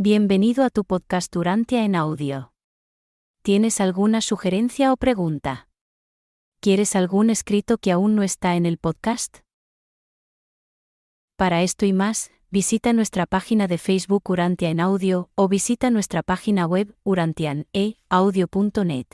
Bienvenido a tu podcast Urantia en audio. ¿Tienes alguna sugerencia o pregunta? ¿Quieres algún escrito que aún no está en el podcast? Para esto y más, visita nuestra página de Facebook Urantia en audio o visita nuestra página web urantian.audio.net.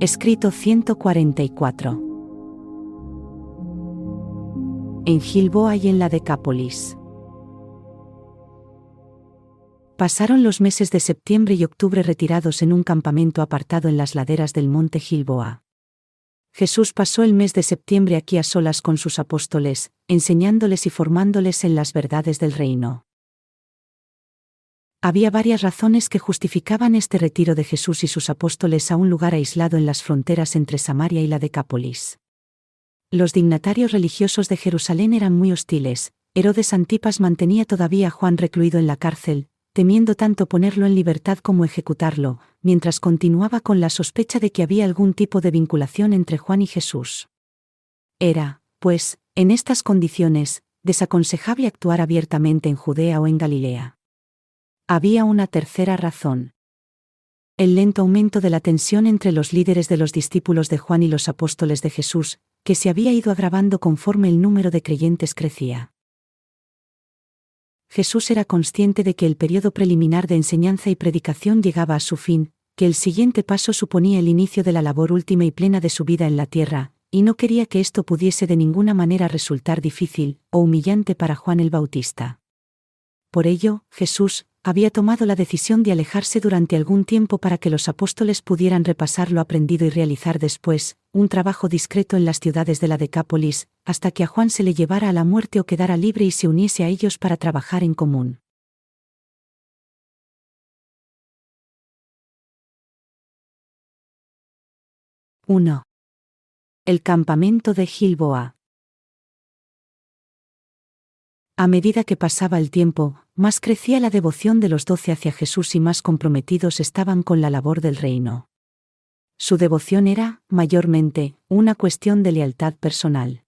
Escrito 144. En Gilboa y en la Decápolis. Pasaron los meses de septiembre y octubre retirados en un campamento apartado en las laderas del monte Gilboa. Jesús pasó el mes de septiembre aquí a solas con sus apóstoles, enseñándoles y formándoles en las verdades del reino. Había varias razones que justificaban este retiro de Jesús y sus apóstoles a un lugar aislado en las fronteras entre Samaria y la Decápolis. Los dignatarios religiosos de Jerusalén eran muy hostiles. Herodes Antipas mantenía todavía a Juan recluido en la cárcel, temiendo tanto ponerlo en libertad como ejecutarlo, mientras continuaba con la sospecha de que había algún tipo de vinculación entre Juan y Jesús. Era, pues, en estas condiciones, desaconsejable actuar abiertamente en Judea o en Galilea. Había una tercera razón. El lento aumento de la tensión entre los líderes de los discípulos de Juan y los apóstoles de Jesús, que se había ido agravando conforme el número de creyentes crecía. Jesús era consciente de que el periodo preliminar de enseñanza y predicación llegaba a su fin, que el siguiente paso suponía el inicio de la labor última y plena de su vida en la tierra, y no quería que esto pudiese de ninguna manera resultar difícil o humillante para Juan el Bautista. Por ello, Jesús había tomado la decisión de alejarse durante algún tiempo para que los apóstoles pudieran repasar lo aprendido y realizar después un trabajo discreto en las ciudades de la Decápolis, hasta que a Juan se le llevara a la muerte o quedara libre y se uniese a ellos para trabajar en común. ¡1! El campamento de Gilboa. A medida que pasaba el tiempo, más crecía la devoción de los 12 hacia Jesús y más comprometidos estaban con la labor del reino. Su devoción era, mayormente, una cuestión de lealtad personal.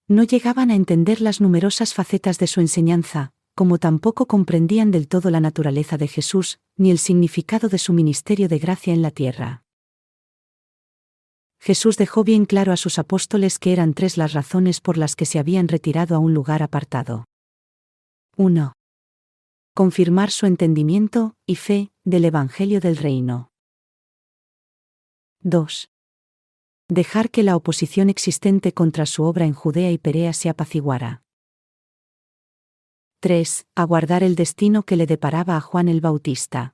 No llegaban a entender las numerosas facetas de su enseñanza, como tampoco comprendían del todo la naturaleza de Jesús, ni el significado de su ministerio de gracia en la tierra. Jesús dejó bien claro a sus apóstoles que eran 3 las razones por las que se habían retirado a un lugar apartado. 1. Confirmar su entendimiento y fe del Evangelio del Reino. 2. Dejar que la oposición existente contra su obra en Judea y Perea se apaciguara. 3. Aguardar el destino que le deparaba a Juan el Bautista.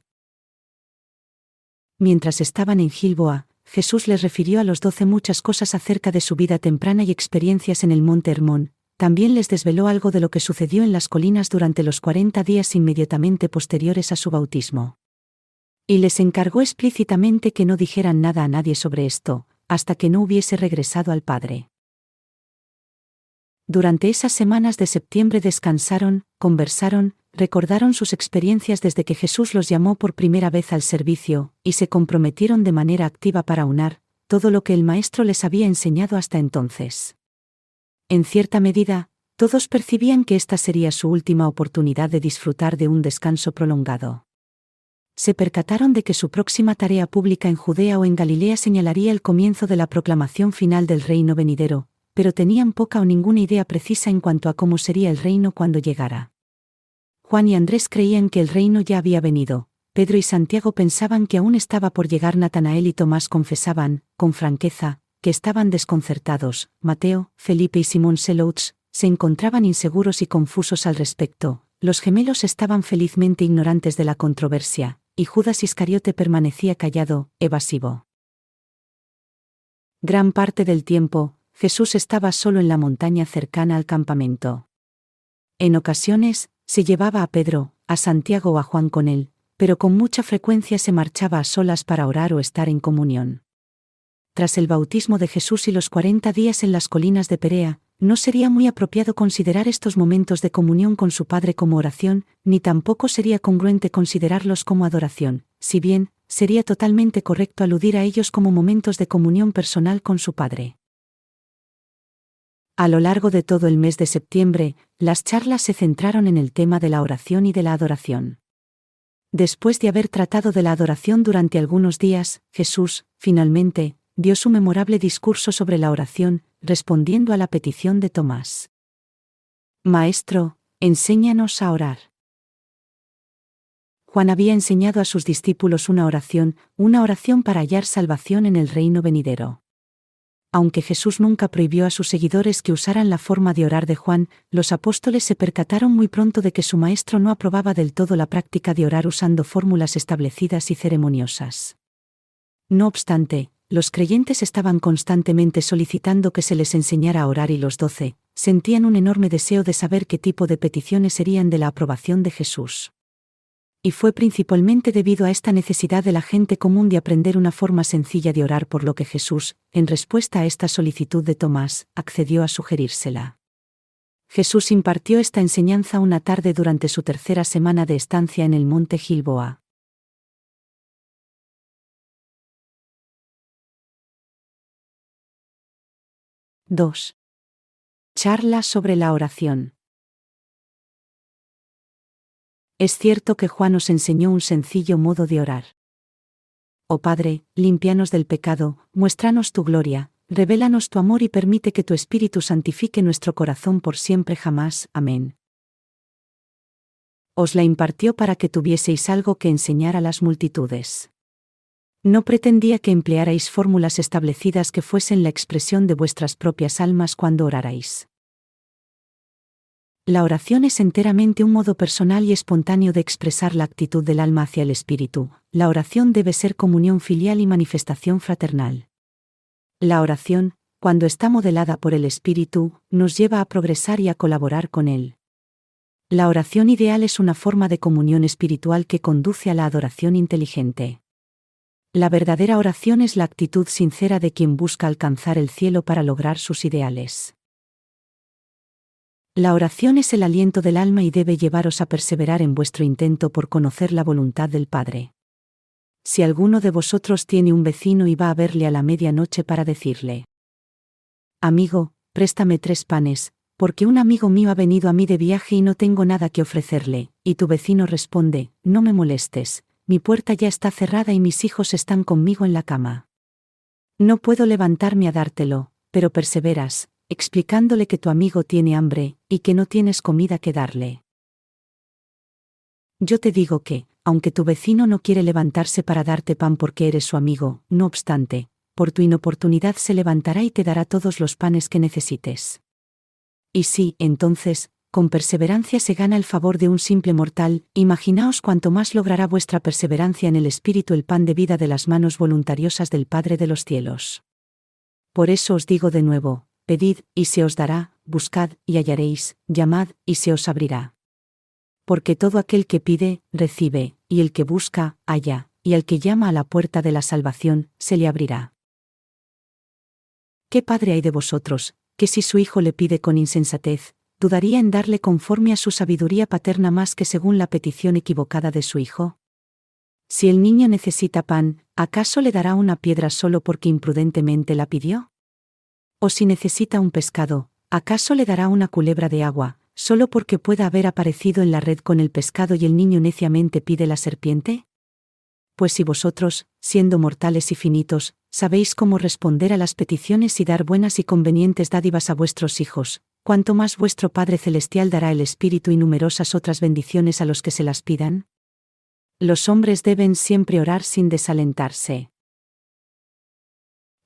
Mientras estaban en Gilboa, Jesús les refirió a los 12 muchas cosas acerca de su vida temprana y experiencias en el monte Hermón. También les desveló algo de lo que sucedió en las colinas durante los 40 días inmediatamente posteriores a su bautismo. Y les encargó explícitamente que no dijeran nada a nadie sobre esto, hasta que no hubiese regresado al Padre. Durante esas semanas de septiembre descansaron, conversaron, recordaron sus experiencias desde que Jesús los llamó por primera vez al servicio, y se comprometieron de manera activa para aunar todo lo que el Maestro les había enseñado hasta entonces. En cierta medida, todos percibían que esta sería su última oportunidad de disfrutar de un descanso prolongado. Se percataron de que su próxima tarea pública en Judea o en Galilea señalaría el comienzo de la proclamación final del reino venidero, pero tenían poca o ninguna idea precisa en cuanto a cómo sería el reino cuando llegara. Juan y Andrés creían que el reino ya había venido. Pedro y Santiago pensaban que aún estaba por llegar. Natanael y Tomás confesaban, con franqueza, que estaban desconcertados. Mateo, Felipe y Simón Zelotes se encontraban inseguros y confusos al respecto. Los gemelos estaban felizmente ignorantes de la controversia, y Judas Iscariote permanecía callado, evasivo. Gran parte del tiempo, Jesús estaba solo en la montaña cercana al campamento. En ocasiones, se llevaba a Pedro, a Santiago o a Juan con él, pero con mucha frecuencia se marchaba a solas para orar o estar en comunión. Tras el bautismo de Jesús y los 40 días en las colinas de Perea, no sería muy apropiado considerar estos momentos de comunión con su Padre como oración, ni tampoco sería congruente considerarlos como adoración, si bien, sería totalmente correcto aludir a ellos como momentos de comunión personal con su Padre. A lo largo de todo el mes de septiembre, las charlas se centraron en el tema de la oración y de la adoración. Después de haber tratado de la adoración durante algunos días, Jesús, finalmente, dio su memorable discurso sobre la oración, respondiendo a la petición de Tomás. Maestro, enséñanos a orar. Juan había enseñado a sus discípulos una oración para hallar salvación en el reino venidero. Aunque Jesús nunca prohibió a sus seguidores que usaran la forma de orar de Juan, los apóstoles se percataron muy pronto de que su maestro no aprobaba del todo la práctica de orar usando fórmulas establecidas y ceremoniosas. No obstante, los creyentes estaban constantemente solicitando que se les enseñara a orar y los 12 sentían un enorme deseo de saber qué tipo de peticiones serían de la aprobación de Jesús. Y fue principalmente debido a esta necesidad de la gente común de aprender una forma sencilla de orar por lo que Jesús, en respuesta a esta solicitud de Tomás, accedió a sugerírsela. Jesús impartió esta enseñanza una tarde durante su tercera semana de estancia en el monte Gilboa. (2) Charla sobre la oración. Es cierto que Juan nos enseñó un sencillo modo de orar. Oh Padre, límpianos del pecado, muéstranos tu gloria, revélanos tu amor y permite que tu Espíritu santifique nuestro corazón por siempre jamás. Amén. Os la impartió para que tuvieseis algo que enseñar a las multitudes. No pretendía que emplearais fórmulas establecidas que fuesen la expresión de vuestras propias almas cuando orarais. La oración es enteramente un modo personal y espontáneo de expresar la actitud del alma hacia el Espíritu. La oración debe ser comunión filial y manifestación fraternal. La oración, cuando está modelada por el Espíritu, nos lleva a progresar y a colaborar con Él. La oración ideal es una forma de comunión espiritual que conduce a la adoración inteligente. La verdadera oración es la actitud sincera de quien busca alcanzar el cielo para lograr sus ideales. La oración es el aliento del alma y debe llevaros a perseverar en vuestro intento por conocer la voluntad del Padre. Si alguno de vosotros tiene un vecino y va a verle a la medianoche para decirle: Amigo, préstame 3 panes, porque un amigo mío ha venido a mí de viaje y no tengo nada que ofrecerle, y tu vecino responde: No me molestes, mi puerta ya está cerrada y mis hijos están conmigo en la cama. No puedo levantarme a dártelo, pero perseveras, explicándole que tu amigo tiene hambre, y que no tienes comida que darle. Yo te digo que, aunque tu vecino no quiere levantarse para darte pan porque eres su amigo, no obstante, por tu inoportunidad se levantará y te dará todos los panes que necesites. Y si, entonces, con perseverancia se gana el favor de un simple mortal, imaginaos cuánto más logrará vuestra perseverancia en el Espíritu el pan de vida de las manos voluntariosas del Padre de los cielos. Por eso os digo de nuevo: pedid, y se os dará; buscad, y hallaréis; llamad, y se os abrirá. Porque todo aquel que pide, recibe, y el que busca, halla, y al que llama a la puerta de la salvación, se le abrirá. ¿Qué padre hay de vosotros, que si su hijo le pide con insensatez, dudaría en darle conforme a su sabiduría paterna más que según la petición equivocada de su hijo? Si el niño necesita pan, ¿acaso le dará una piedra solo porque imprudentemente la pidió? O si necesita un pescado, ¿acaso le dará una culebra de agua, solo porque pueda haber aparecido en la red con el pescado y el niño neciamente pide la serpiente? Pues si vosotros, siendo mortales y finitos, sabéis cómo responder a las peticiones y dar buenas y convenientes dádivas a vuestros hijos, ¿cuánto más vuestro Padre Celestial dará el Espíritu y numerosas otras bendiciones a los que se las pidan? Los hombres deben siempre orar sin desalentarse.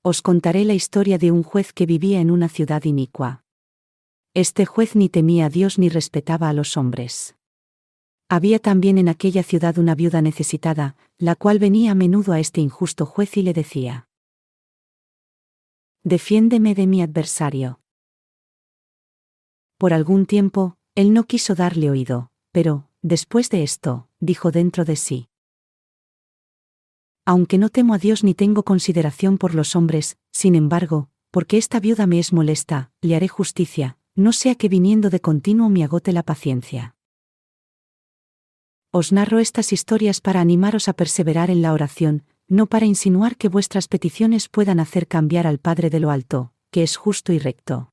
Os contaré la historia de un juez que vivía en una ciudad inicua. Este juez ni temía a Dios ni respetaba a los hombres. Había también en aquella ciudad una viuda necesitada, la cual venía a menudo a este injusto juez y le decía: Defiéndeme de mi adversario. Por algún tiempo, él no quiso darle oído, pero, Después de esto, dijo dentro de sí: aunque no temo a Dios ni tengo consideración por los hombres, sin embargo, porque esta viuda me es molesta, le haré justicia, no sea que viniendo de continuo me agote la paciencia. Os narro estas historias para animaros a perseverar en la oración, no para insinuar que vuestras peticiones puedan hacer cambiar al Padre de lo alto, que es justo y recto.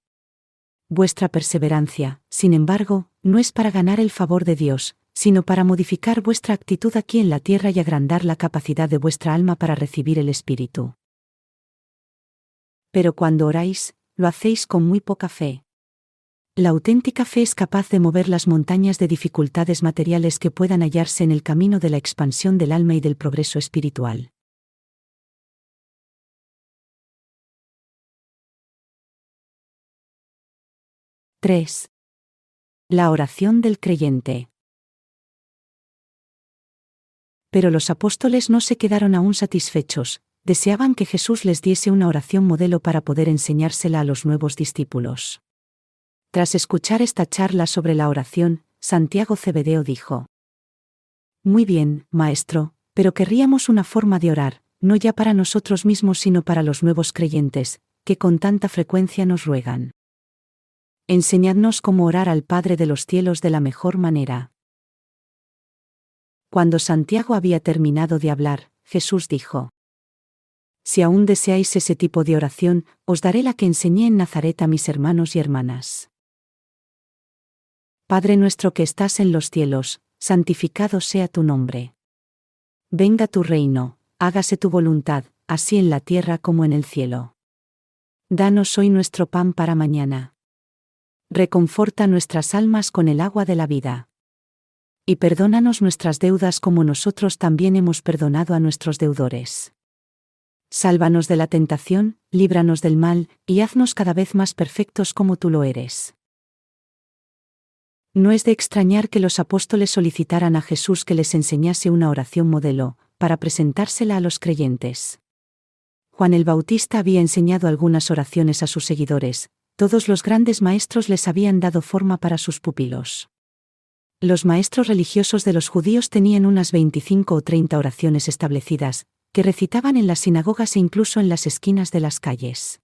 Vuestra perseverancia, sin embargo, no es para ganar el favor de Dios, sino para modificar vuestra actitud aquí en la tierra y agrandar la capacidad de vuestra alma para recibir el Espíritu. Pero cuando oráis, lo hacéis con muy poca fe. La auténtica fe es capaz de mover las montañas de dificultades materiales que puedan hallarse en el camino de la expansión del alma y del progreso espiritual. ¡3! La oración del creyente. Pero los apóstoles no se quedaron aún satisfechos, deseaban que Jesús les diese una oración modelo para poder enseñársela a los nuevos discípulos. Tras escuchar esta charla sobre la oración, Santiago Cebedeo dijo: muy bien, maestro, pero querríamos una forma de orar, no ya para nosotros mismos sino para los nuevos creyentes, que con tanta frecuencia nos ruegan. Enseñadnos cómo orar al Padre de los cielos de la mejor manera. Cuando Santiago había terminado de hablar, Jesús dijo: si aún deseáis ese tipo de oración, os daré la que enseñé en Nazaret a mis hermanos y hermanas. Padre nuestro que estás en los cielos, santificado sea tu nombre. Venga tu reino, hágase tu voluntad, así en la tierra como en el cielo. Danos hoy nuestro pan para mañana. Reconforta nuestras almas con el agua de la vida. Y perdónanos nuestras deudas como nosotros también hemos perdonado a nuestros deudores. Sálvanos de la tentación, líbranos del mal, y haznos cada vez más perfectos como tú lo eres. No es de extrañar que los apóstoles solicitaran a Jesús que les enseñase una oración modelo, para presentársela a los creyentes. Juan el Bautista había enseñado algunas oraciones a sus seguidores, todos los grandes maestros les habían dado forma para sus pupilos. Los maestros religiosos de los judíos tenían unas 25 o 30 oraciones establecidas, que recitaban en las sinagogas e incluso en las esquinas de las calles.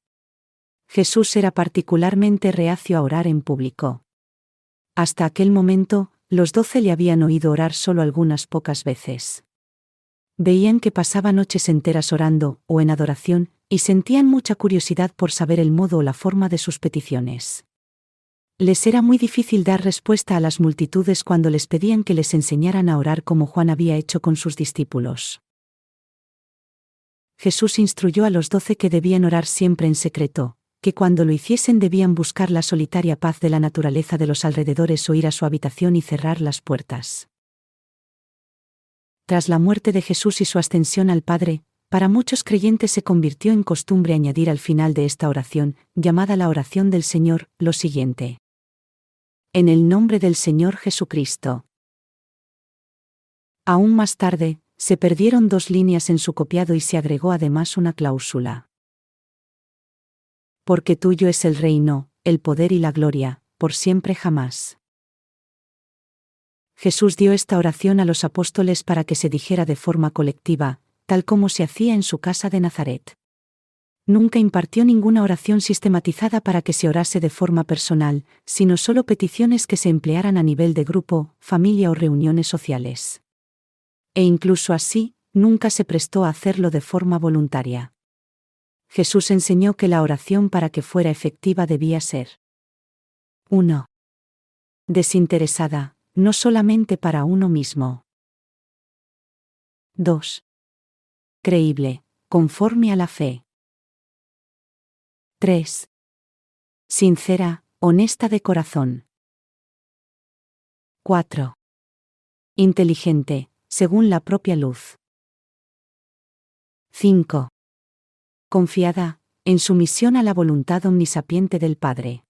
Jesús era particularmente reacio a orar en público. Hasta aquel momento, los 12 le habían oído orar solo algunas pocas veces. Veían que pasaba noches enteras orando, o en adoración, y sentían mucha curiosidad por saber el modo o la forma de sus peticiones. Les era muy difícil dar respuesta a las multitudes cuando les pedían que les enseñaran a orar como Juan había hecho con sus discípulos. Jesús instruyó a los 12 que debían orar siempre en secreto, que cuando lo hiciesen debían buscar la solitaria paz de la naturaleza de los alrededores o ir a su habitación y cerrar las puertas. Tras la muerte de Jesús y su ascensión al Padre, para muchos creyentes se convirtió en costumbre añadir al final de esta oración, llamada la oración del Señor, lo siguiente: en el nombre del Señor Jesucristo. Aún más tarde, se perdieron 2 líneas en su copiado y se agregó además una cláusula: porque tuyo es el reino, el poder y la gloria, por siempre jamás. Jesús dio esta oración a los apóstoles para que se dijera de forma colectiva, tal como se hacía en su casa de Nazaret. Nunca impartió ninguna oración sistematizada para que se orase de forma personal, sino solo peticiones que se emplearan a nivel de grupo, familia o reuniones sociales. E incluso así, nunca se prestó a hacerlo de forma voluntaria. Jesús enseñó que la oración para que fuera efectiva debía ser 1. Desinteresada, no solamente para uno mismo. 2. Creíble, conforme a la fe. 3. Sincera, honesta de corazón. 4. Inteligente, según la propia luz. 5. Confiada, en sumisión a la voluntad omnisapiente del Padre.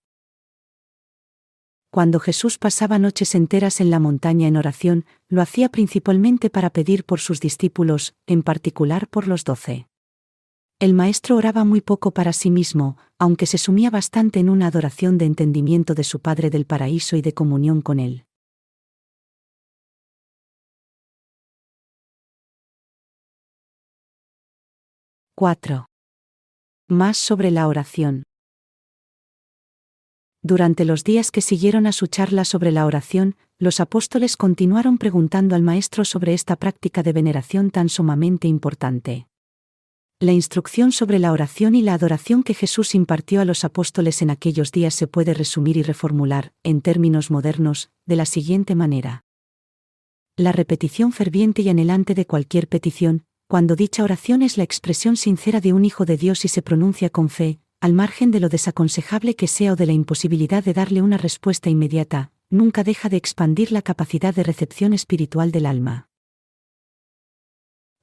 Cuando Jesús pasaba noches enteras en la montaña en oración, lo hacía principalmente para pedir por sus discípulos, en particular por los 12. El Maestro oraba muy poco para sí mismo, aunque se sumía bastante en una adoración de entendimiento de su Padre del paraíso y de comunión con Él. 4. Más sobre la oración. Durante los días que siguieron a su charla sobre la oración, los apóstoles continuaron preguntando al Maestro sobre esta práctica de veneración tan sumamente importante. La instrucción sobre la oración y la adoración que Jesús impartió a los apóstoles en aquellos días se puede resumir y reformular, en términos modernos, de la siguiente manera. La repetición ferviente y anhelante de cualquier petición, cuando dicha oración es la expresión sincera de un hijo de Dios y se pronuncia con fe, al margen de lo desaconsejable que sea o de la imposibilidad de darle una respuesta inmediata, nunca deja de expandir la capacidad de recepción espiritual del alma.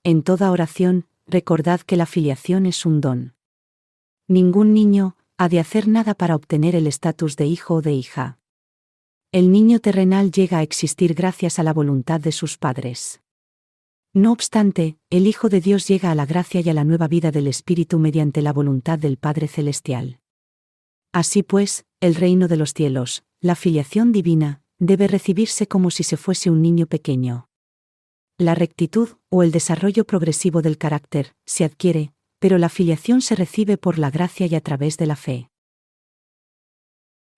En toda oración, recordad que la filiación es un don. Ningún niño ha de hacer nada para obtener el estatus de hijo o de hija. El niño terrenal llega a existir gracias a la voluntad de sus padres. No obstante, el Hijo de Dios llega a la gracia y a la nueva vida del Espíritu mediante la voluntad del Padre Celestial. Así pues, el reino de los cielos, la filiación divina, debe recibirse como si se fuese un niño pequeño. La rectitud, o el desarrollo progresivo del carácter, se adquiere, pero la filiación se recibe por la gracia y a través de la fe.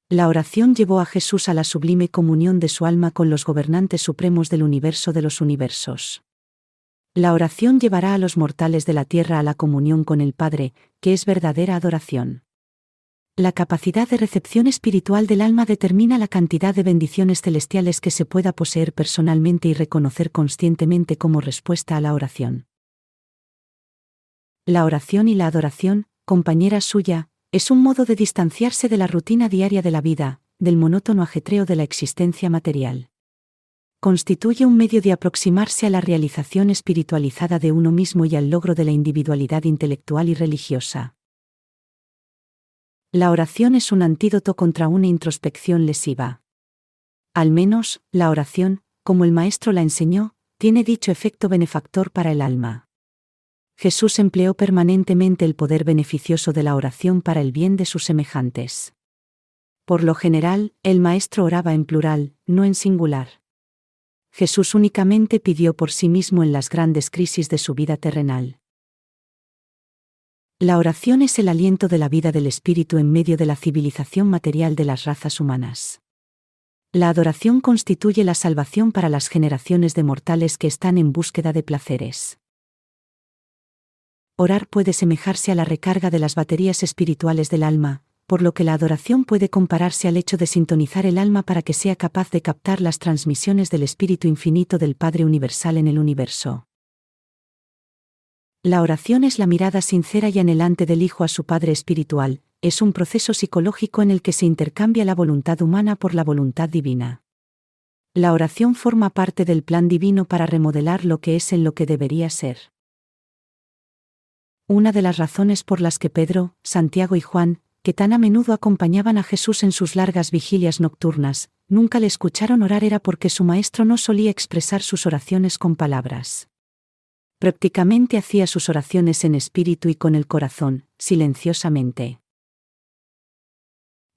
La oración llevó a Jesús a la sublime comunión de su alma con los gobernantes supremos del universo de los universos. La oración llevará a los mortales de la tierra a la comunión con el Padre, que es verdadera adoración. La capacidad de recepción espiritual del alma determina la cantidad de bendiciones celestiales que se pueda poseer personalmente y reconocer conscientemente como respuesta a la oración. La oración y la adoración, compañera suya, es un modo de distanciarse de la rutina diaria de la vida, del monótono ajetreo de la existencia material. Constituye un medio de aproximarse a la realización espiritualizada de uno mismo y al logro de la individualidad intelectual y religiosa. La oración es un antídoto contra una introspección lesiva. Al menos, la oración, como el Maestro la enseñó, tiene dicho efecto benefactor para el alma. Jesús empleó permanentemente el poder beneficioso de la oración para el bien de sus semejantes. Por lo general, el Maestro oraba en plural, no en singular. Jesús únicamente pidió por sí mismo en las grandes crisis de su vida terrenal. La oración es el aliento de la vida del espíritu en medio de la civilización material de las razas humanas. La adoración constituye la salvación para las generaciones de mortales que están en búsqueda de placeres. Orar puede semejarse a la recarga de las baterías espirituales del alma, por lo que la adoración puede compararse al hecho de sintonizar el alma para que sea capaz de captar las transmisiones del Espíritu Infinito del Padre Universal en el universo. La oración es la mirada sincera y anhelante del Hijo a su Padre Espiritual, es un proceso psicológico en el que se intercambia la voluntad humana por la voluntad divina. La oración forma parte del plan divino para remodelar lo que es en lo que debería ser. Una de las razones por las que Pedro, Santiago y Juan, que tan a menudo acompañaban a Jesús en sus largas vigilias nocturnas, nunca le escucharon orar era porque su maestro no solía expresar sus oraciones con palabras. Prácticamente hacía sus oraciones en espíritu y con el corazón, silenciosamente.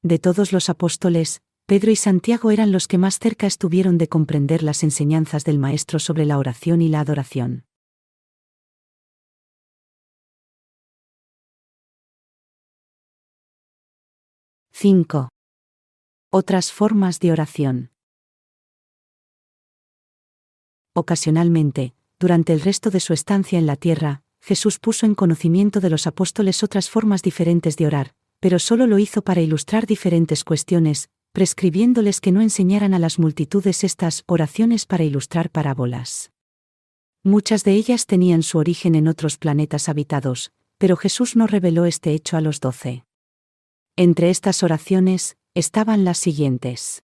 De todos los apóstoles, Pedro y Santiago eran los que más cerca estuvieron de comprender las enseñanzas del Maestro sobre la oración y la adoración. (5) Otras formas de oración. Ocasionalmente, durante el resto de su estancia en la tierra, Jesús puso en conocimiento de los apóstoles otras formas diferentes de orar, pero solo lo hizo para ilustrar diferentes cuestiones, prescribiéndoles que no enseñaran a las multitudes estas oraciones para ilustrar parábolas. Muchas de ellas tenían su origen en otros planetas habitados, pero Jesús no reveló este hecho a los 12. Entre estas oraciones, estaban las siguientes.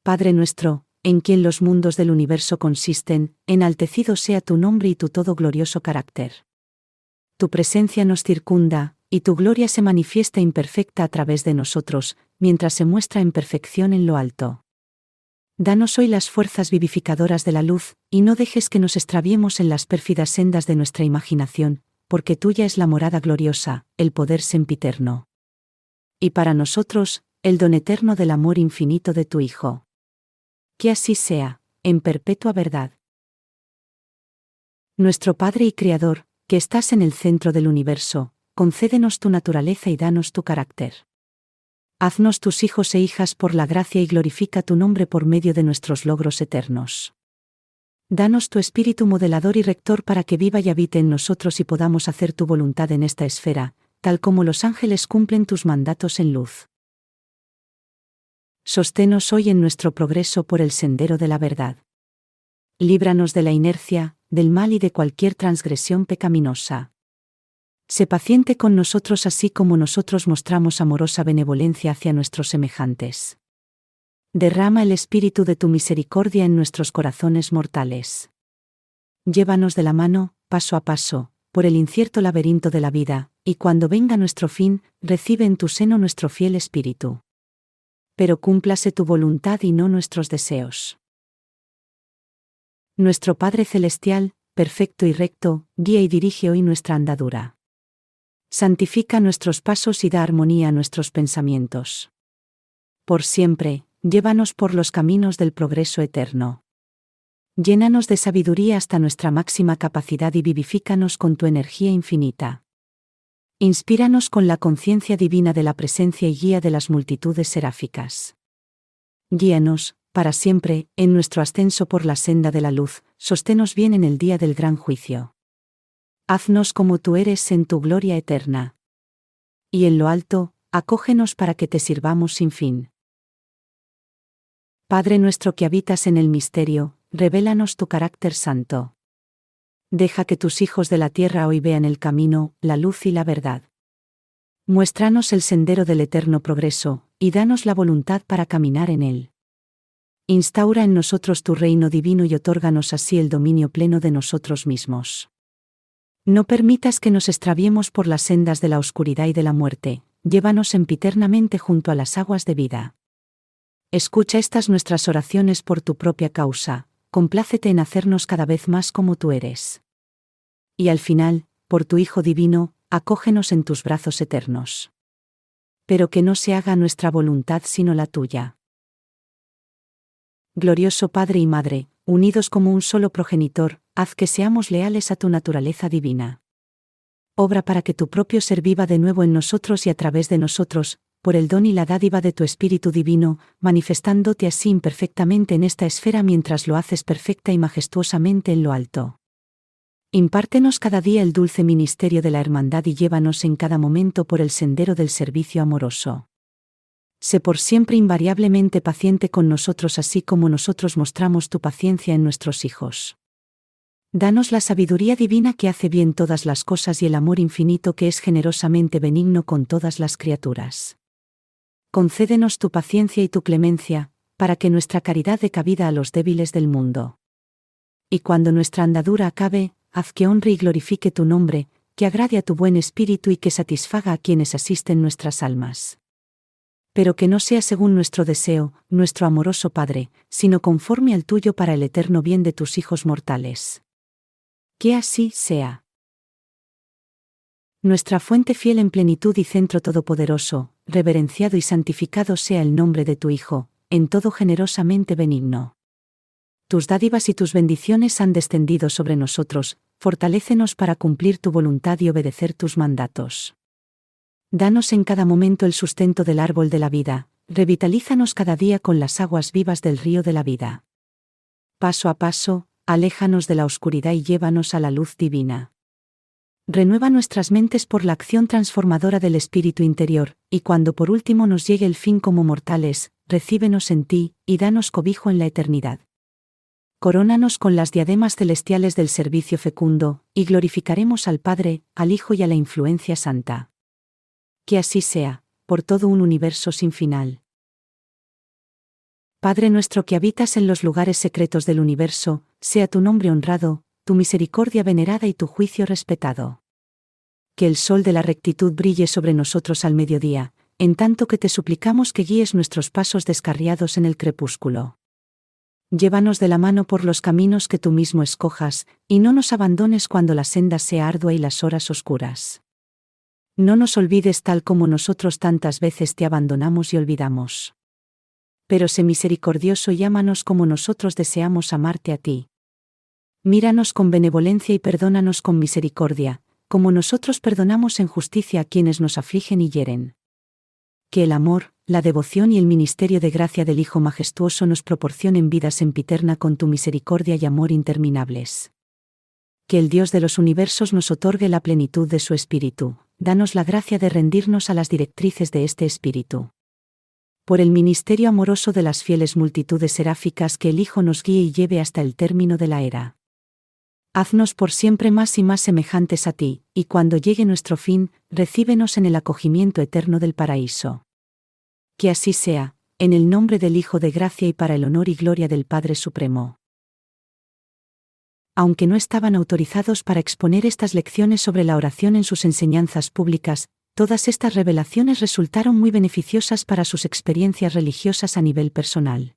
Padre nuestro, en quien los mundos del universo consisten, enaltecido sea tu nombre y tu todo glorioso carácter. Tu presencia nos circunda, y tu gloria se manifiesta imperfecta a través de nosotros, mientras se muestra en perfección en lo alto. Danos hoy las fuerzas vivificadoras de la luz, y no dejes que nos extraviemos en las pérfidas sendas de nuestra imaginación, porque tuya es la morada gloriosa, el poder sempiterno. Y para nosotros, el don eterno del amor infinito de tu Hijo. Que así sea, en perpetua verdad. Nuestro Padre y Creador, que que estás en el centro del universo, concédenos tu naturaleza y danos tu carácter. Haznos tus hijos e hijas por la gracia y glorifica tu nombre por medio de nuestros logros eternos. Danos tu espíritu modelador y rector para que viva y habite en nosotros y podamos hacer tu voluntad en esta esfera, tal como los ángeles cumplen tus mandatos en luz. Sosténos hoy en nuestro progreso por el sendero de la verdad. Líbranos de la inercia, del mal y de cualquier transgresión pecaminosa. Sé paciente con nosotros así como nosotros mostramos amorosa benevolencia hacia nuestros semejantes. Derrama el espíritu de tu misericordia en nuestros corazones mortales. Llévanos de la mano, paso a paso, por el incierto laberinto de la vida, y cuando venga nuestro fin, recibe en tu seno nuestro fiel espíritu. Pero cúmplase tu voluntad y no nuestros deseos. Nuestro Padre Celestial, perfecto y recto, guía y dirige hoy nuestra andadura. Santifica nuestros pasos y da armonía a nuestros pensamientos. Por siempre, llévanos por los caminos del progreso eterno. Llénanos de sabiduría hasta nuestra máxima capacidad y vivifícanos con tu energía infinita. Inspíranos con la conciencia divina de la presencia y guía de las multitudes seráficas. Guíanos, para siempre, en nuestro ascenso por la senda de la luz, sosténos bien en el día del gran juicio. Haznos como tú eres en tu gloria eterna. Y en lo alto, acógenos para que te sirvamos sin fin. Padre nuestro que habitas en el misterio, revélanos tu carácter santo. Deja que tus hijos de la tierra hoy vean el camino, la luz y la verdad. Muéstranos el sendero del eterno progreso, y danos la voluntad para caminar en él. Instaura en nosotros tu reino divino y otórganos así el dominio pleno de nosotros mismos. No permitas que nos extraviemos por las sendas de la oscuridad y de la muerte, llévanos sempiternamente junto a las aguas de vida. Escucha estas nuestras oraciones por tu propia causa, complácete en hacernos cada vez más como tú eres. Y al final, por tu Hijo divino, acógenos en tus brazos eternos. Pero que no se haga nuestra voluntad sino la tuya. Glorioso Padre y Madre, unidos como un solo progenitor, haz que seamos leales a tu naturaleza divina. Obra para que tu propio ser viva de nuevo en nosotros y a través de nosotros, por el don y la dádiva de tu Espíritu Divino, manifestándote así imperfectamente en esta esfera mientras lo haces perfecta y majestuosamente en lo alto. Impártenos cada día el dulce ministerio de la hermandad y llévanos en cada momento por el sendero del servicio amoroso. Sé por siempre invariablemente paciente con nosotros así como nosotros mostramos tu paciencia en nuestros hijos. Danos la sabiduría divina que hace bien todas las cosas y el amor infinito que es generosamente benigno con todas las criaturas. Concédenos tu paciencia y tu clemencia, para que nuestra caridad dé cabida a los débiles del mundo. Y cuando nuestra andadura acabe, haz que honre y glorifique tu nombre, que agrade a tu buen espíritu y que satisfaga a quienes asisten nuestras almas. Pero que no sea según nuestro deseo, nuestro amoroso Padre, sino conforme al tuyo para el eterno bien de tus hijos mortales. Que así sea. Nuestra fuente fiel en plenitud y centro todopoderoso, reverenciado y santificado sea el nombre de tu Hijo, en todo generosamente benigno. Tus dádivas y tus bendiciones han descendido sobre nosotros, fortalécenos para cumplir tu voluntad y obedecer tus mandatos. Danos en cada momento el sustento del árbol de la vida, revitalízanos cada día con las aguas vivas del río de la vida. Paso a paso, aléjanos de la oscuridad y llévanos a la luz divina. Renueva nuestras mentes por la acción transformadora del espíritu interior, y cuando por último nos llegue el fin como mortales, recíbenos en ti, y danos cobijo en la eternidad. Corónanos con las diademas celestiales del servicio fecundo, y glorificaremos al Padre, al Hijo y a la influencia santa. Que así sea, por todo un universo sin final. Padre nuestro que habitas en los lugares secretos del universo, sea tu nombre honrado, tu misericordia venerada y tu juicio respetado. Que el sol de la rectitud brille sobre nosotros al mediodía, en tanto que te suplicamos que guíes nuestros pasos descarriados en el crepúsculo. Llévanos de la mano por los caminos que tú mismo escojas, y no nos abandones cuando la senda sea ardua y las horas oscuras. No nos olvides tal como nosotros tantas veces te abandonamos y olvidamos. Pero sé misericordioso y ámanos como nosotros deseamos amarte a ti. Míranos con benevolencia y perdónanos con misericordia, como nosotros perdonamos en justicia a quienes nos afligen y hieren. Que el amor, la devoción y el ministerio de gracia del Hijo majestuoso nos proporcionen vida sempiterna con tu misericordia y amor interminables. Que el Dios de los universos nos otorgue la plenitud de su Espíritu. Danos la gracia de rendirnos a las directrices de este Espíritu. Por el ministerio amoroso de las fieles multitudes seráficas que el Hijo nos guíe y lleve hasta el término de la era. Haznos por siempre más y más semejantes a ti, y cuando llegue nuestro fin, recíbenos en el acogimiento eterno del paraíso. Que así sea, en el nombre del Hijo de gracia y para el honor y gloria del Padre Supremo. Aunque no estaban autorizados para exponer estas lecciones sobre la oración en sus enseñanzas públicas, todas estas revelaciones resultaron muy beneficiosas para sus experiencias religiosas a nivel personal.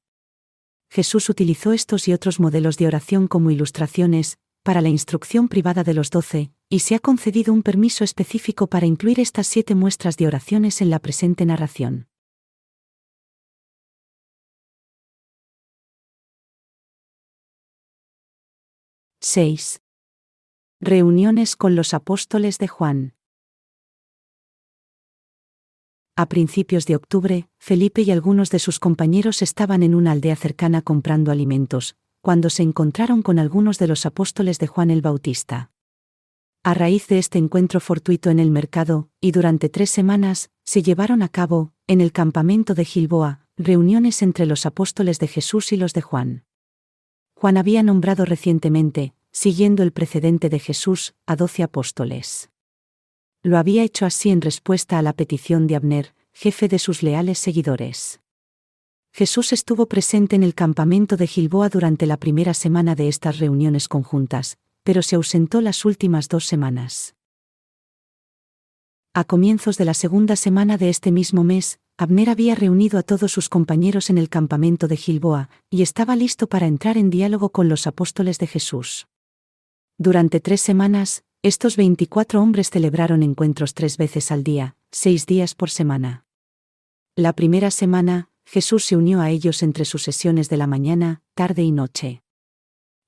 Jesús utilizó estos y otros modelos de oración como ilustraciones, para la instrucción privada de los 12, y se ha concedido un permiso específico para incluir estas 7 muestras de oraciones en la presente narración. (6) Reuniones con los apóstoles de Juan. A principios de octubre, Felipe y algunos de sus compañeros estaban en una aldea cercana comprando alimentos, cuando se encontraron con algunos de los apóstoles de Juan el Bautista. A raíz de este encuentro fortuito en el mercado, y durante 3 semanas, se llevaron a cabo, en el campamento de Gilboa, reuniones entre los apóstoles de Jesús y los de Juan. Juan había nombrado recientemente, siguiendo el precedente de Jesús, a 12 apóstoles. Lo había hecho así en respuesta a la petición de Abner, jefe de sus leales seguidores. Jesús estuvo presente en el campamento de Gilboa durante la primera semana de estas reuniones conjuntas, pero se ausentó las últimas 2 semanas. A comienzos de la segunda semana de este mismo mes, Abner había reunido a todos sus compañeros en el campamento de Gilboa, y estaba listo para entrar en diálogo con los apóstoles de Jesús. Durante 3 semanas, estos 24 hombres celebraron encuentros 3 veces al día, 6 días por semana. La primera semana, Jesús se unió a ellos entre sus sesiones de la mañana, tarde y noche.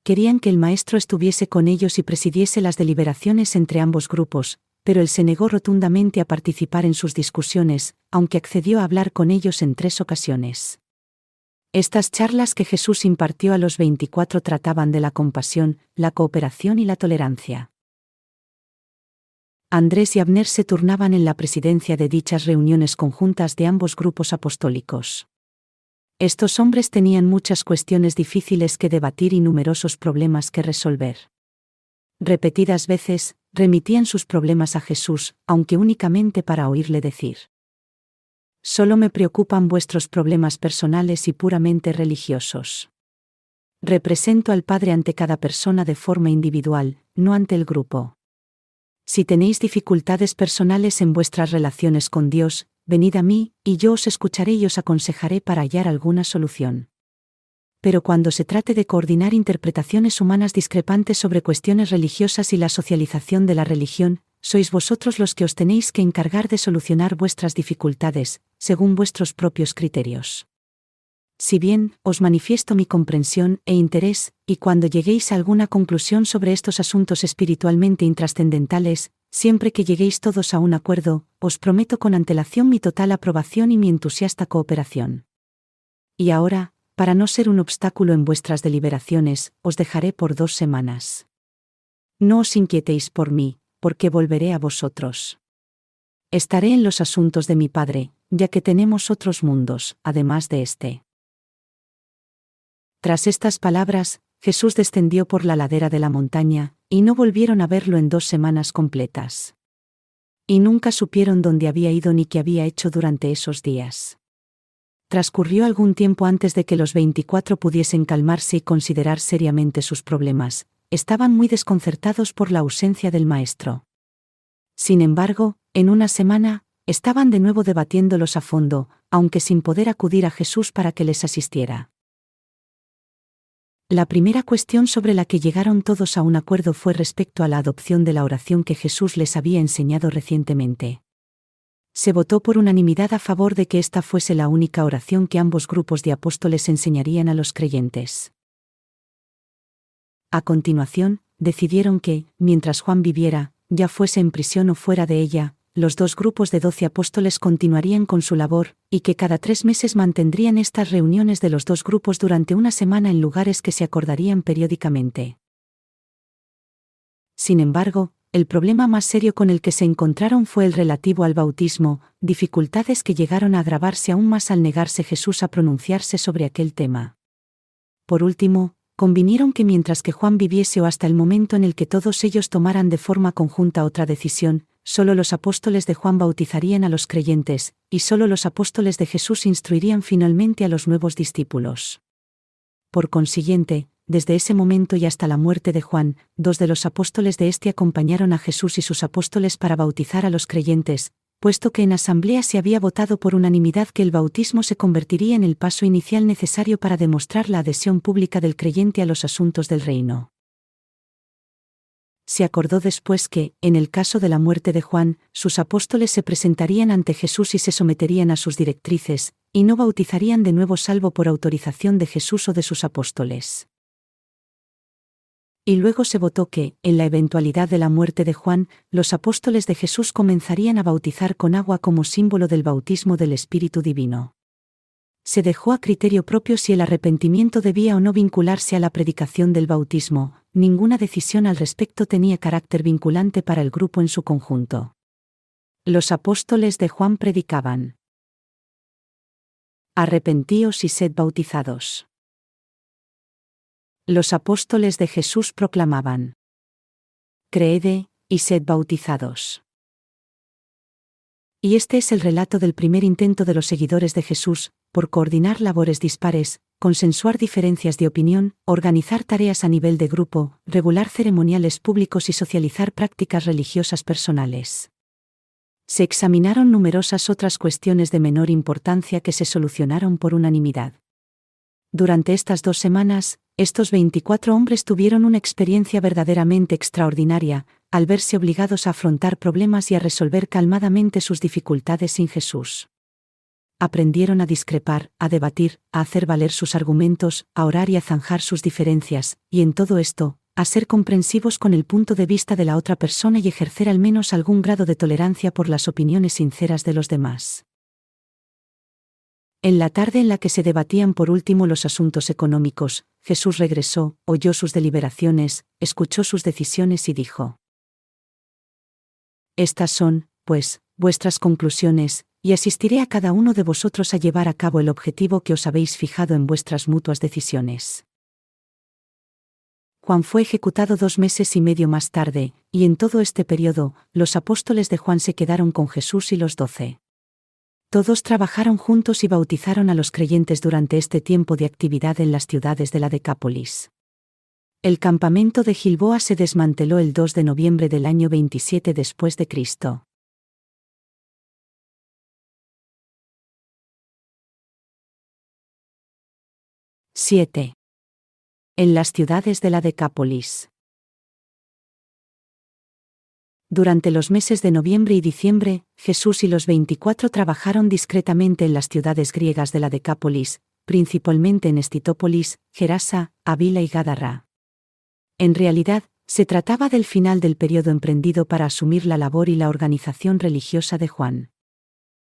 Querían que el Maestro estuviese con ellos y presidiese las deliberaciones entre ambos grupos, pero él se negó rotundamente a participar en sus discusiones, aunque accedió a hablar con ellos en 3 ocasiones. Estas charlas que Jesús impartió a los 24 trataban de la compasión, la cooperación y la tolerancia. Andrés y Abner se turnaban en la presidencia de dichas reuniones conjuntas de ambos grupos apostólicos. Estos hombres tenían muchas cuestiones difíciles que debatir y numerosos problemas que resolver. Repetidas veces, remitían sus problemas a Jesús, aunque únicamente para oírle decir: «Solo me preocupan vuestros problemas personales y puramente religiosos. Represento al Padre ante cada persona de forma individual, no ante el grupo. Si tenéis dificultades personales en vuestras relaciones con Dios, venid a mí, y yo os escucharé y os aconsejaré para hallar alguna solución. Pero cuando se trate de coordinar interpretaciones humanas discrepantes sobre cuestiones religiosas y la socialización de la religión, sois vosotros los que os tenéis que encargar de solucionar vuestras dificultades, según vuestros propios criterios. Si bien, os manifiesto mi comprensión e interés, y cuando lleguéis a alguna conclusión sobre estos asuntos espiritualmente intrascendentales, siempre que lleguéis todos a un acuerdo, os prometo con antelación mi total aprobación y mi entusiasta cooperación. Y ahora, para no ser un obstáculo en vuestras deliberaciones, os dejaré por 2 semanas. No os inquietéis por mí, porque volveré a vosotros. Estaré en los asuntos de mi Padre, ya que tenemos otros mundos, además de este». Tras estas palabras, Jesús descendió por la ladera de la montaña, y no volvieron a verlo en 2 semanas completas. Y nunca supieron dónde había ido ni qué había hecho durante esos días. Transcurrió algún tiempo antes de que los 24 pudiesen calmarse y considerar seriamente sus problemas. Estaban muy desconcertados por la ausencia del Maestro. Sin embargo, en una semana, estaban de nuevo debatiéndolos a fondo, aunque sin poder acudir a Jesús para que les asistiera. La primera cuestión sobre la que llegaron todos a un acuerdo fue respecto a la adopción de la oración que Jesús les había enseñado recientemente. Se votó por unanimidad a favor de que esta fuese la única oración que ambos grupos de apóstoles enseñarían a los creyentes. A continuación, decidieron que, mientras Juan viviera, ya fuese en prisión o fuera de ella, los 2 grupos de 12 apóstoles continuarían con su labor, y que cada 3 meses mantendrían estas reuniones de los 2 grupos durante una semana en lugares que se acordarían periódicamente. Sin embargo, el problema más serio con el que se encontraron fue el relativo al bautismo, dificultades que llegaron a agravarse aún más al negarse Jesús a pronunciarse sobre aquel tema. Por último, convinieron que mientras que Juan viviese o hasta el momento en el que todos ellos tomaran de forma conjunta otra decisión, solo los apóstoles de Juan bautizarían a los creyentes, y solo los apóstoles de Jesús instruirían finalmente a los nuevos discípulos. Por consiguiente, desde ese momento y hasta la muerte de Juan, 2 de los apóstoles de éste acompañaron a Jesús y sus apóstoles para bautizar a los creyentes, puesto que en asamblea se había votado por unanimidad que el bautismo se convertiría en el paso inicial necesario para demostrar la adhesión pública del creyente a los asuntos del reino. Se acordó después que, en el caso de la muerte de Juan, sus apóstoles se presentarían ante Jesús y se someterían a sus directrices, y no bautizarían de nuevo salvo por autorización de Jesús o de sus apóstoles. Y luego se votó que, en la eventualidad de la muerte de Juan, los apóstoles de Jesús comenzarían a bautizar con agua como símbolo del bautismo del Espíritu Divino. Se dejó a criterio propio si el arrepentimiento debía o no vincularse a la predicación del bautismo. Ninguna decisión al respecto tenía carácter vinculante para el grupo en su conjunto. Los apóstoles de Juan predicaban: arrepentíos y sed bautizados. Los apóstoles de Jesús proclamaban: creede, y sed bautizados. Y este es el relato del primer intento de los seguidores de Jesús, por coordinar labores dispares, consensuar diferencias de opinión, organizar tareas a nivel de grupo, regular ceremoniales públicos y socializar prácticas religiosas personales. Se examinaron numerosas otras cuestiones de menor importancia que se solucionaron por unanimidad. Durante estas 2 semanas, estos 24 hombres tuvieron una experiencia verdaderamente extraordinaria, al verse obligados a afrontar problemas y a resolver calmadamente sus dificultades sin Jesús. Aprendieron a discrepar, a debatir, a hacer valer sus argumentos, a orar y a zanjar sus diferencias, y en todo esto, a ser comprensivos con el punto de vista de la otra persona y ejercer al menos algún grado de tolerancia por las opiniones sinceras de los demás. En la tarde en la que se debatían por último los asuntos económicos, Jesús regresó, oyó sus deliberaciones, escuchó sus decisiones y dijo: estas son, pues, vuestras conclusiones, y asistiré a cada uno de vosotros a llevar a cabo el objetivo que os habéis fijado en vuestras mutuas decisiones. Juan fue ejecutado 2 meses y medio más tarde, y en todo este periodo, los apóstoles de Juan se quedaron con Jesús y los 12. Todos trabajaron juntos y bautizaron a los creyentes durante este tiempo de actividad en las ciudades de la Decápolis. El campamento de Gilboa se desmanteló el 2 de noviembre del año 27 después de Cristo. (7) En las ciudades de la Decápolis. Durante los meses de noviembre y diciembre, Jesús y los 24 trabajaron discretamente en las ciudades griegas de la Decápolis, principalmente en Escitópolis, Gerasa, Avila y Gádara. En realidad, se trataba del final del periodo emprendido para asumir la labor y la organización religiosa de Juan.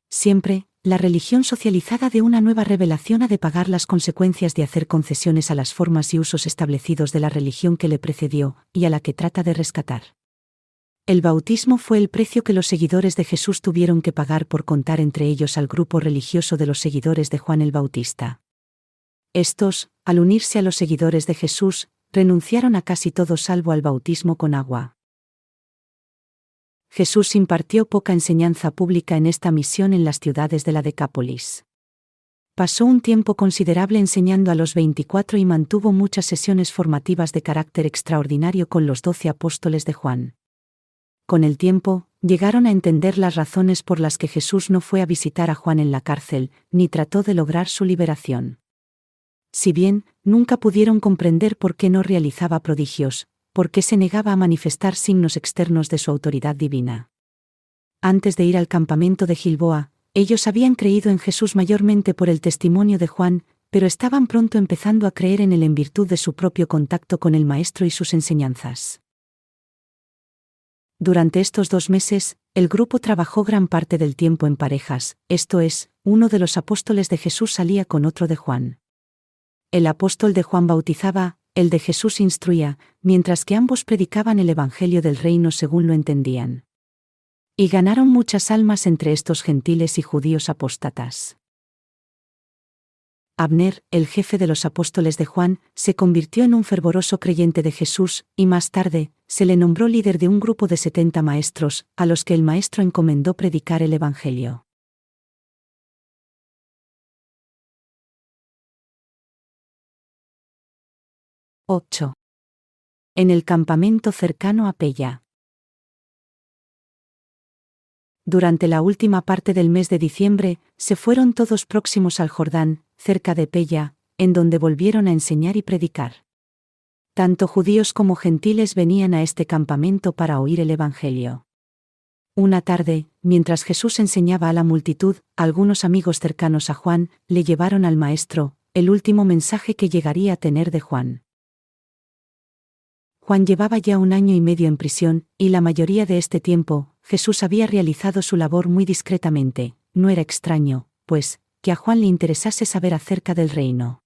Siempre, la religión socializada de una nueva revelación ha de pagar las consecuencias de hacer concesiones a las formas y usos establecidos de la religión que le precedió, y a la que trata de rescatar. El bautismo fue el precio que los seguidores de Jesús tuvieron que pagar por contar entre ellos al grupo religioso de los seguidores de Juan el Bautista. Estos, al unirse a los seguidores de Jesús, renunciaron a casi todo salvo al bautismo con agua. Jesús impartió poca enseñanza pública en esta misión en las ciudades de la Decápolis. Pasó un tiempo considerable enseñando a los 24 y mantuvo muchas sesiones formativas de carácter extraordinario con los 12 apóstoles de Juan. Con el tiempo, llegaron a entender las razones por las que Jesús no fue a visitar a Juan en la cárcel, ni trató de lograr su liberación. Si bien, nunca pudieron comprender por qué no realizaba prodigios, por qué se negaba a manifestar signos externos de su autoridad divina. Antes de ir al campamento de Gilboa, ellos habían creído en Jesús mayormente por el testimonio de Juan, pero estaban pronto empezando a creer en él en virtud de su propio contacto con el Maestro y sus enseñanzas. Durante estos 2 meses, el grupo trabajó gran parte del tiempo en parejas, esto es, uno de los apóstoles de Jesús salía con otro de Juan. El apóstol de Juan bautizaba, el de Jesús instruía, mientras que ambos predicaban el evangelio del reino según lo entendían. Y ganaron muchas almas entre estos gentiles y judíos apóstatas. Abner, el jefe de los apóstoles de Juan, se convirtió en un fervoroso creyente de Jesús, y más tarde, se le nombró líder de un grupo de 70 maestros, a los que el maestro encomendó predicar el evangelio. ―8. En el campamento cercano a Pella. Durante la última parte del mes de diciembre, se fueron todos próximos al Jordán, cerca de Pella, en donde volvieron a enseñar y predicar. Tanto judíos como gentiles venían a este campamento para oír el Evangelio. Una tarde, mientras Jesús enseñaba a la multitud, algunos amigos cercanos a Juan le llevaron al Maestro, el último mensaje que llegaría a tener de Juan. Juan llevaba ya 1 año y medio en prisión, y la mayoría de este tiempo, Jesús había realizado su labor muy discretamente. No era extraño, pues, que a Juan le interesase saber acerca del reino.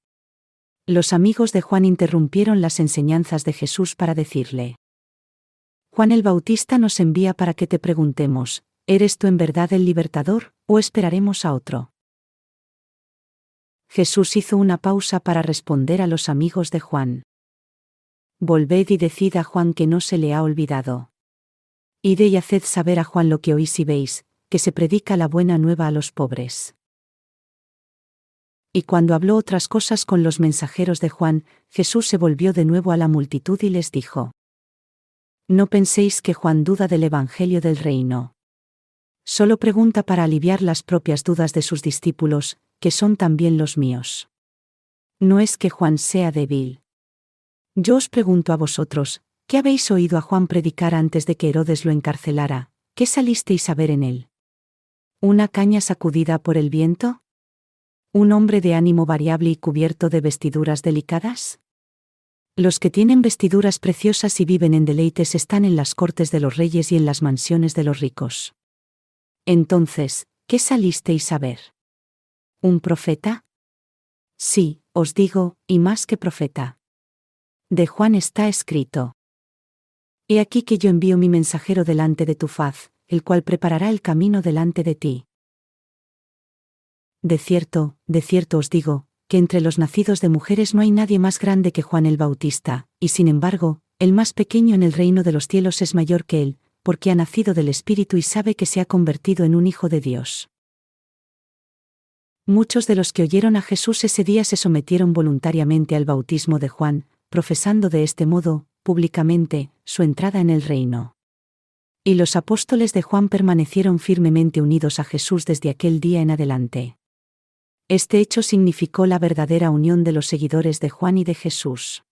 Los amigos de Juan interrumpieron las enseñanzas de Jesús para decirle: Juan el Bautista nos envía para que te preguntemos, ¿eres tú en verdad el libertador, o esperaremos a otro? Jesús hizo una pausa para responder a los amigos de Juan. Volved y decid a Juan que no se le ha olvidado. Id y haced saber a Juan lo que oís y veis, que se predica la buena nueva a los pobres. Y cuando habló otras cosas con los mensajeros de Juan, Jesús se volvió de nuevo a la multitud y les dijo: No penséis que Juan duda del evangelio del reino. Solo pregunta para aliviar las propias dudas de sus discípulos, que son también los míos. No es que Juan sea débil. Yo os pregunto a vosotros, ¿qué habéis oído a Juan predicar antes de que Herodes lo encarcelara? ¿Qué salisteis a ver en él? ¿Una caña sacudida por el viento? ¿Un hombre de ánimo variable y cubierto de vestiduras delicadas? Los que tienen vestiduras preciosas y viven en deleites están en las cortes de los reyes y en las mansiones de los ricos. Entonces, ¿qué salisteis a ver? ¿Un profeta? Sí, os digo, y más que profeta. De Juan está escrito: He aquí que yo envío mi mensajero delante de tu faz, el cual preparará el camino delante de ti. De cierto os digo, que entre los nacidos de mujeres no hay nadie más grande que Juan el Bautista, y sin embargo, el más pequeño en el reino de los cielos es mayor que él, porque ha nacido del Espíritu y sabe que se ha convertido en un hijo de Dios. Muchos de los que oyeron a Jesús ese día se sometieron voluntariamente al bautismo de Juan, profesando de este modo, públicamente, su entrada en el reino. Y los apóstoles de Juan permanecieron firmemente unidos a Jesús desde aquel día en adelante. Este hecho significó la verdadera unión de los seguidores de Juan y de Jesús.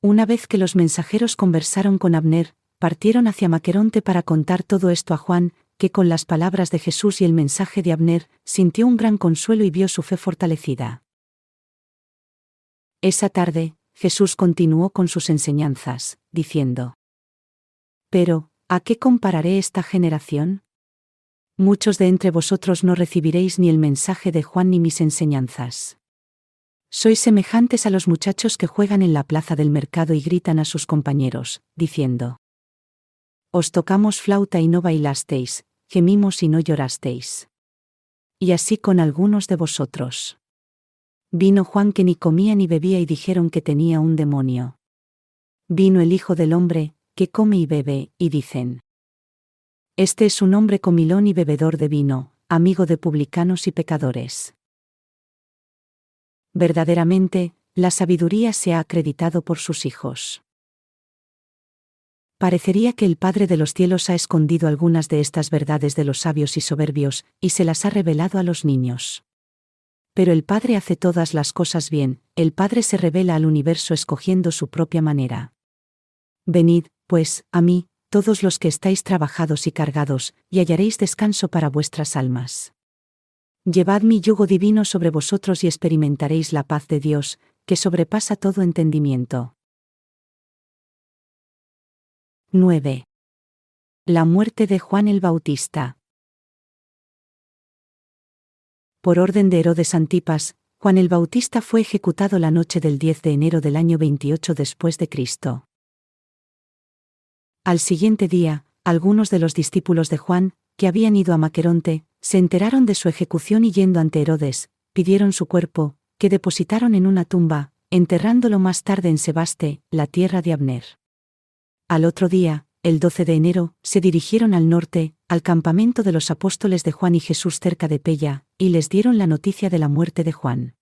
Una vez que los mensajeros conversaron con Abner, partieron hacia Maqueronte para contar todo esto a Juan, que con las palabras de Jesús y el mensaje de Abner, sintió un gran consuelo y vio su fe fortalecida. Esa tarde, Jesús continuó con sus enseñanzas, diciendo: Pero, ¿a qué compararé esta generación? Muchos de entre vosotros no recibiréis ni el mensaje de Juan ni mis enseñanzas. Sois semejantes a los muchachos que juegan en la plaza del mercado y gritan a sus compañeros, diciendo: Os tocamos flauta y no bailasteis, gemimos y no llorasteis. Y así con algunos de vosotros. Vino Juan que ni comía ni bebía y dijeron que tenía un demonio. Vino el Hijo del Hombre, que come y bebe, y dicen: Este es un hombre comilón y bebedor de vino, amigo de publicanos y pecadores. Verdaderamente, la sabiduría se ha acreditado por sus hijos. Parecería que el Padre de los cielos ha escondido algunas de estas verdades de los sabios y soberbios, y se las ha revelado a los niños. Pero el Padre hace todas las cosas bien, el Padre se revela al universo escogiendo su propia manera. Venid, pues, a mí, todos los que estáis trabajados y cargados, y hallaréis descanso para vuestras almas. Llevad mi yugo divino sobre vosotros y experimentaréis la paz de Dios, que sobrepasa todo entendimiento. 9. La muerte de Juan el Bautista. Por orden de Herodes Antipas, Juan el Bautista fue ejecutado la noche del 10 de enero del año 28 después de Cristo. Al siguiente día, algunos de los discípulos de Juan, que habían ido a Maqueronte, se enteraron de su ejecución y yendo ante Herodes, pidieron su cuerpo, que depositaron en una tumba, enterrándolo más tarde en Sebaste, la tierra de Abner. Al otro día, el 12 de enero, se dirigieron al norte, al campamento de los apóstoles de Juan y Jesús cerca de Pella, y les dieron la noticia de la muerte de Juan.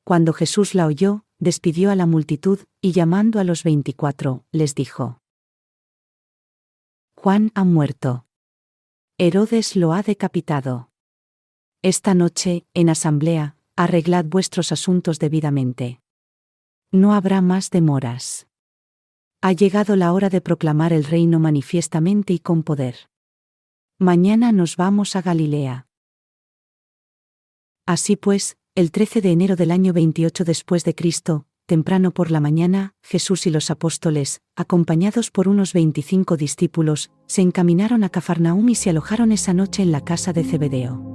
Cuando Jesús la oyó, despidió a la multitud, y llamando a los 24, les dijo: Juan ha muerto. Herodes lo ha decapitado. Esta noche, en asamblea, arreglad vuestros asuntos debidamente. No habrá más demoras. Ha llegado la hora de proclamar el reino manifiestamente y con poder. Mañana nos vamos a Galilea. Así pues, el 13 de enero del año 28 después de Cristo, temprano por la mañana, Jesús y los apóstoles, acompañados por unos 25 discípulos, se encaminaron a Cafarnaúm y se alojaron esa noche en la casa de Zebedeo.